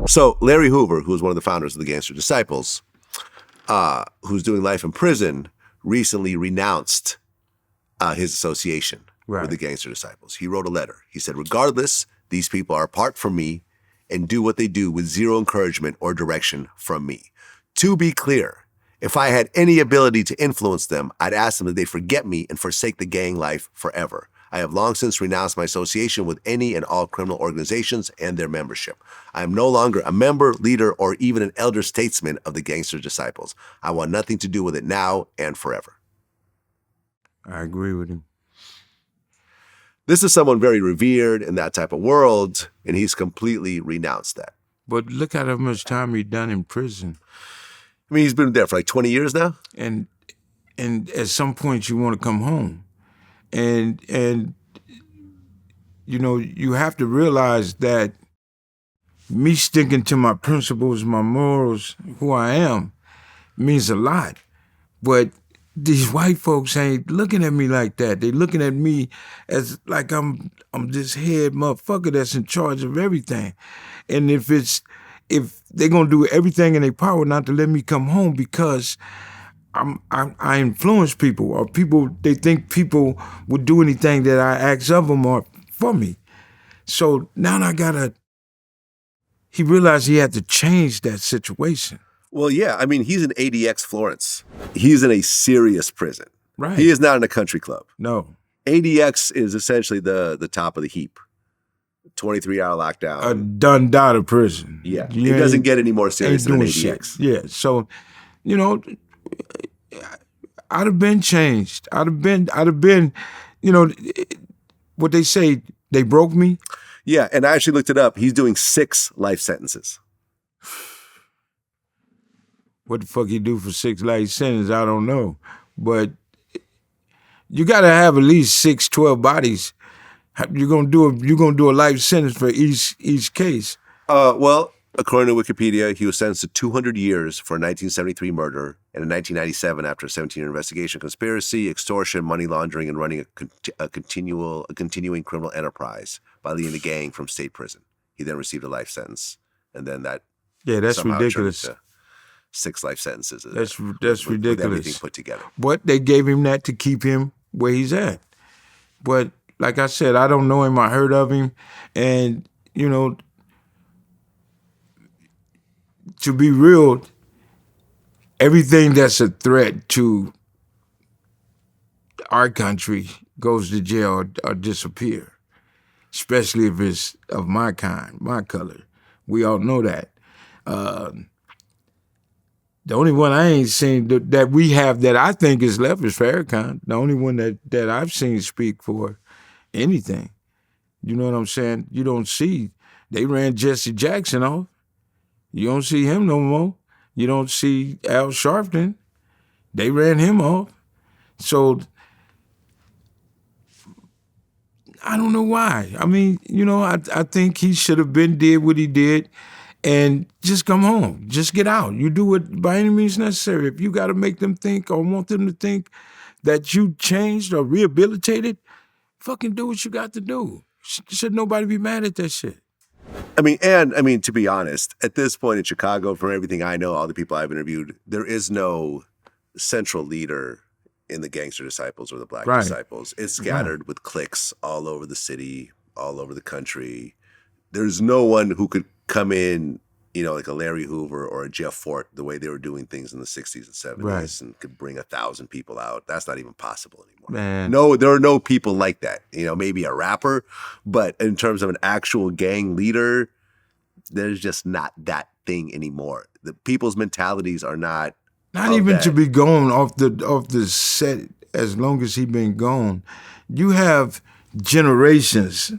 So Larry Hoover, who was one of the founders of the Gangster Disciples, who's doing life in prison, recently renounced his association with the Gangster Disciples. He wrote a letter. He said, regardless, these people are apart from me and do what they do with zero encouragement or direction from me. To be clear, if I had any ability to influence them, I'd ask them that they forget me and forsake the gang life forever. I have long since renounced my association with any and all criminal organizations and their membership. I am no longer a member, leader, or even an elder statesman of the Gangster Disciples. I want nothing to do with it now and forever. I agree with him. This is someone very revered in that type of world, and he's completely renounced that. But look at how much time he's done in prison. I mean, he's been there for like 20 years now. And at some point you want to come home. And you know, you have to realize that me sticking to my principles, my morals, who I am, means a lot. But these white folks ain't looking at me like that. They looking at me as like I'm this head motherfucker that's in charge of everything. And if they're gonna do everything in their power not to let me come home because I influence people, or they think people would do anything that I ask of them or for me. So now he realized he had to change that situation. Well, yeah, I mean, he's in ADX Florence. He's in a serious prison. Right. He is not in a country club. No. ADX is essentially the top of the heap. 23-hour lockdown. A done-data prison. Yeah, it doesn't get any more serious than ADX. Shit. Yeah, so, you know, I'd have been changed. I'd have been, you know, what they say, they broke me. Yeah, and I actually looked it up. He's doing 6 life sentences. What the fuck he do for 6 life sentences, I don't know. But you got to have at least 12 bodies. You're gonna do a life sentence for each case. Well, according to Wikipedia, he was sentenced to 200 years for a 1973 murder and in 1997 after a 17-year investigation, conspiracy, extortion, money laundering, and running a continuing criminal enterprise by leading the gang from state prison. He then received a life sentence, and then that's ridiculous. 6 life sentences. That's ridiculous. With everything put together. But they gave him that to keep him where he's at. But like I said, I don't know him. I heard of him, and you know, to be real, everything that's a threat to our country goes to jail or disappear, especially if it's of my kind, my color. We all know that. The only one I ain't seen that we have that I think is left is Farrakhan. The only one that I've seen speak for anything. You know what I'm saying? You don't see. They ran Jesse Jackson off. You don't see him no more. You don't see Al Sharpton. They ran him off. So I don't know why. I mean, you know, I think he should have did what he did and just come home. Just get out. You do it by any means necessary. If you got to make them think or want them to think that you changed or rehabilitated, fucking do what you got to do. Should nobody be mad at that shit? I mean, to be honest, at this point in Chicago, from everything I know, all the people I've interviewed, there is no central leader in the Gangster Disciples or the Black Disciples. It's scattered with cliques all over the city, all over the country. There's no one who could come in, you know, like a Larry Hoover or a Jeff Fort, the way they were doing things in the 60s and 70s, and could bring 1,000 people out. That's not even possible anymore. Man. No, there are no people like that. You know, maybe a rapper, but in terms of an actual gang leader, there's just not that thing anymore. The people's mentalities are not even that. To be gone off the set as long as he been gone. You have generations,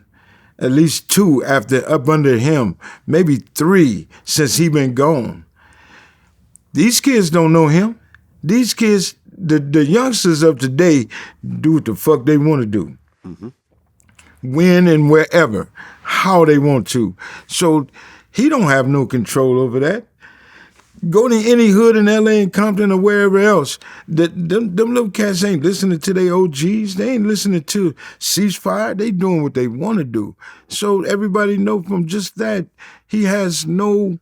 at least 2 up under him, maybe 3 since he been gone. These kids don't know him. These kids, the youngsters of today, do what the fuck they want to do. Mm-hmm. When and wherever, how they want to. So he don't have no control over that. Go to any hood in L.A. and Compton or wherever else. Them little cats ain't listening to their OGs. They ain't listening to Ceasefire. They doing what they want to do. So everybody know from just that, he don't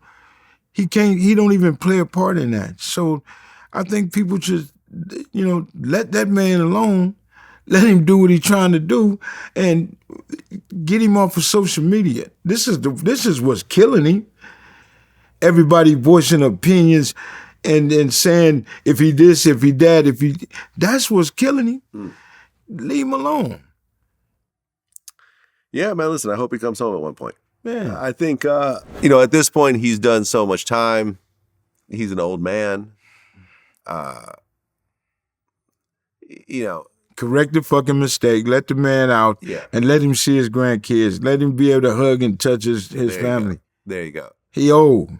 even play a part in that. So I think people should, let that man alone. Let him do what he's trying to do and get him off of social media. This is what's killing him. Everybody voicing opinions and saying if he this, if he that, that's what's killing him. Leave him alone. Yeah, man, listen, I hope he comes home at one point. Man. I think, at this point, he's done so much time. He's an old man. Correct the fucking mistake. Let the man out and let him see his grandkids. Let him be able to hug and touch his family. There you go. He old.